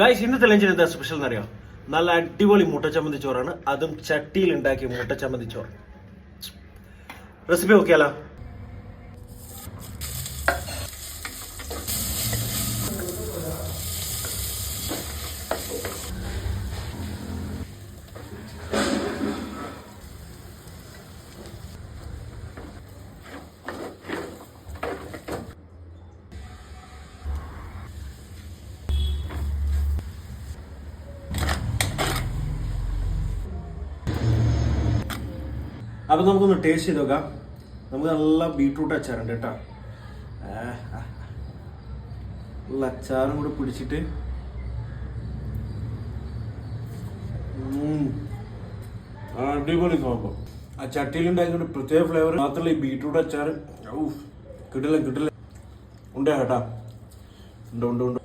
Guys ഇന്നത്തെ ലഞ്ചിന് എന്താ സ്പെഷ്യൽ എന്നറിയോ? നല്ല അടിപൊളി മുട്ട ചമ്മന്തി ചോറാണ്, അതും ചട്ടിയിൽ ഉണ്ടാക്കിയ മുട്ട ചമ്മന്തി ചോറ്. റെസിപ്പി നോക്കിയാലോ? അപ്പൊ നമുക്കൊന്ന് ടേസ്റ്റ് ചെയ്ത് നോക്കാം. നമുക്ക് നല്ല ബീട്രൂട്ട് അച്ചാറുണ്ട് കേട്ടോ. നല്ല അച്ചാറും കൂടെ പിടിച്ചിട്ട് അടിപൊളി സംഭവം. ആ ചട്ടിയിലുണ്ടായതുകൊണ്ട് പ്രത്യേക ഫ്ലേവർ മാത്രമല്ല, ഈ ബീട്രൂട്ട് അച്ചാർ കിട്ടില്ല ഉണ്ട് കേട്ടാ. ഉണ്ട്